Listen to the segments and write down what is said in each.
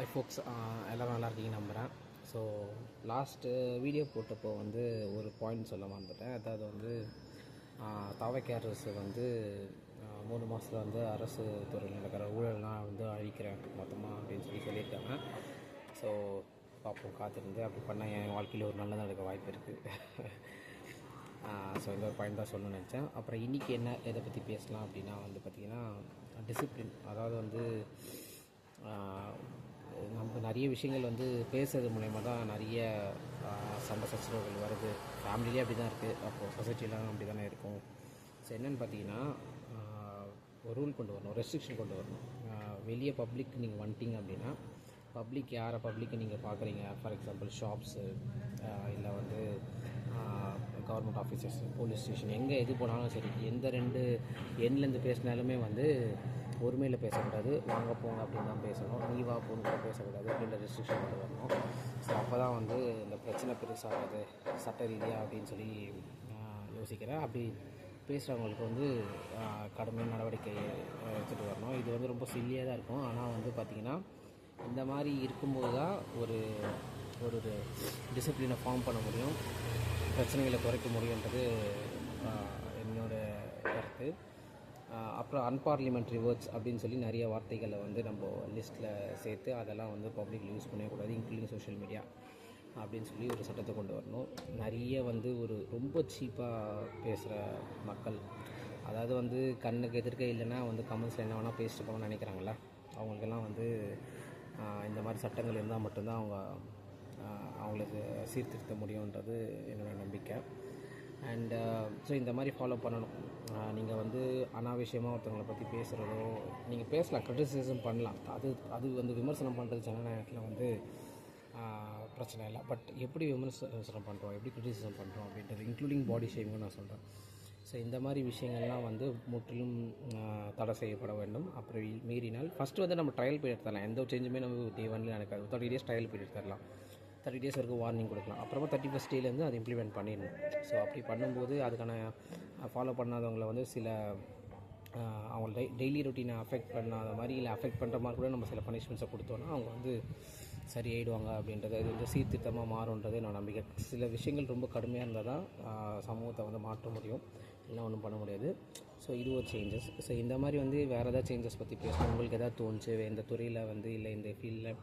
ஐ ஃபோக்ஸ் எல்லோரும் நல்லா இருக்கீங்க நம்புகிறேன். ஸோ லாஸ்ட்டு வீடியோ போட்டப்போ வந்து ஒரு பாயிண்ட் சொல்ல மறந்துட்டேன். அதாவது வந்து தாவக அரசு வந்து 3 மாதத்தில் வந்து அரசு துறையில் நடக்கிற ஊழல்லாம் வந்து அழிக்கிறேன் மொத்தமாக அப்படின்னு சொல்லியிருக்காங்க. ஸோ பார்ப்போம், காத்திருந்து அப்படி பண்ணால் என் வாழ்க்கையில் ஒரு நல்லதாக நடக்க வாய்ப்பு இருக்குது. ஸோ இந்த ஒரு பாயிண்ட் தான் சொல்லணும்னு நினச்சேன். அப்புறம் இன்றைக்கி என்ன எதை பற்றி பேசலாம் அப்படின்னா வந்து பார்த்திங்கன்னா டிசிப்ளின். அதாவது வந்து நம்ம நிறைய விஷயங்கள் வந்து பேசுறது மூலயமா தான் நிறைய சண்டை சச்சரவுகள் வருது. ஃபேமிலியே அப்படி தான் இருக்குது, அப்போது சொசைட்டிலாம் அப்படி தானே இருக்கும். ஸோ என்னென்னு பார்த்தீங்கன்னா ஒரு ரூல் கொண்டு வரணும், ரெஸ்ட்ரிக்ஷன் கொண்டு வரணும். வெளியே பப்ளிக் நீங்கள் வந்துட்டீங்க அப்படின்னா பப்ளிக்கை நீங்கள் பார்க்குறீங்க, ஃபார் எக்ஸாம்பிள் ஷாப்ஸு இல்லை வந்து கவர்மெண்ட் ஆஃபீஸர்ஸ், போலீஸ் ஸ்டேஷன், எங்கே எது போனாலும் சரி, எந்த 2 எண்ட்லேருந்து பேசினாலுமே வந்து ஒருமையில் பேசக்கூடாது, வாங்க போங்க அப்படின்னு தான் பேசணும். நீ வா போன்னு கூட பேசக்கூடாது அப்படின்ற ரெஸ்ட்ரிக்ஷன் கொண்டு வரணும். ஸோ அப்போ தான் வந்து இந்த பிரச்சனை பெருசாகாது சட்ட ரீதியாக அப்படின்னு சொல்லி யோசிக்கிறேன். அப்படி பேசுகிறவங்களுக்கு வந்து கடுமையான நடவடிக்கை எடுத்துகிட்டு வரணும். இது வந்து ரொம்ப சில்லியாக தான் இருக்கும். ஆனால் வந்து பார்த்திங்கன்னா இந்த மாதிரி இருக்கும்போது தான் ஒரு ஒரு டிசிப்ளினை ஃபார்ம் பண்ண முடியும், பிரச்சனைகளை குறைக்க முடியுன்றது என்னோடய கருத்து. அப்புறம் அன்பார்லிமெண்ட்ரி வேர்ட்ஸ் அப்படின்னு சொல்லி நிறைய வார்த்தைகளை வந்து நம்ம லிஸ்ட்டில் சேர்த்து அதெல்லாம் வந்து பப்ளிக்கில் யூஸ் பண்ணக்கூடாது, இன்க்ளூடிங் சோஷியல் மீடியா அப்படின்னு சொல்லி ஒரு சட்டத்தை கொண்டு வரணும். நிறைய வந்து ஒரு ரொம்ப சீப்பாக பேசுகிற மக்கள், அதாவது வந்து கண்ணுக்கு எதிர்க்க இல்லைன்னா வந்து கமெண்ட்ஸில் என்ன வேணால் பேசிட்டு போகணும்னு நினைக்கிறாங்களா, அவங்களுக்கெல்லாம் வந்து இந்த மாதிரி சட்டங்கள் இருந்தால் மட்டும்தான் அவங்களுக்கு சீர்திருத்த முடியுன்றது என்னோடய நம்பிக்கை. அண்டு ஸோ இந்த மாதிரி ஃபாலோ பண்ணணும். நீங்கள் வந்து அனாவசியமாக ஒருத்தவங்களை பற்றி பேசுகிறதோ, நீங்கள் பேசலாம், கிரிட்டிசிசம் பண்ணலாம், அது வந்து விமர்சனம் பண்ணுறது ஜனநாயகத்தில் வந்து பிரச்சனை இல்லை. பட் எப்படி விமர்சனம் பண்ணுறோம், எப்படி கிரிட்டிசிசம் பண்ணுறோம் அப்படின்றது, இன்க்ளூடிங் பாடி ஷேமிங்கும் நான் சொல்கிறேன். ஸோ இந்த மாதிரி விஷயங்கள்லாம் வந்து முற்றிலும் தடை செய்யப்பட வேண்டும். அப்புறம் மீறினால் ஃபஸ்ட்டு வந்து நம்ம ட்ரையல் பீரியட் தரலாம். எந்த ஒரு சேஞ்சுமே நம்ம டே 1 நடக்காது. 30 days ட்ரையல் பீரியட் தரலாம், 30 days வரைக்கும் வார்னிங் கொடுக்கலாம். அப்புறமா 31st டேலேருந்து அதை இம்ப்ளிமெண்ட் பண்ணிடணும். ஸோ அப்படி பண்ணும்போது அதுக்கான ஃபாலோ பண்ணாதவங்களை வந்து சில அவங்க டெய்லி ரொட்டீனை அஃபெக்ட் பண்ணாத மாதிரி இல்லை அஃபெக்ட் பண்ணுற மாதிரி கூட நம்ம சில பனிஷ்மெண்ட்ஸை கொடுத்தோன்னா அவங்க வந்து சரியாயிடுவாங்க அப்படின்றது, அது வந்து சீர்திருத்தமாக மாறுன்றது நான் நம்பிக்கை. சில விஷயங்கள் ரொம்ப கடுமையாக இருந்தால் தான் சமூகத்தை வந்து மாற்ற முடியும், இல்லைனா ஒன்றும் பண்ண முடியாது. ஸோ இது ஒரு சேஞ்சஸ். ஸோ இந்த மாதிரி வந்து வேறு ஏதாவது சேஞ்சஸ் பற்றி பேசணும், உங்களுக்கு எதாவது தோணுச்சு இந்த துறையில் வந்து இல்லை இந்த ஃபீல்டில்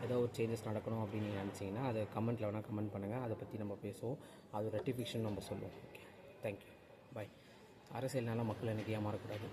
ஏதோ ஒரு சேஞ்சஸ் நடக்கணும் அப்படின்னு நீங்கள் நினச்சிங்கன்னா அதை கமெண்ட்டில் வேணால் கமெண்ட் பண்ணுங்கள், அதை பற்றி நம்ம பேசுவோம், அது ரெட்டிஃபிகேஷன் நம்ம சொல்லுவோம். ஓகே, தேங்க்யூ, பாய். அரசியல்னால மக்கள் எனக்கு ஏமாறக்கூடாது.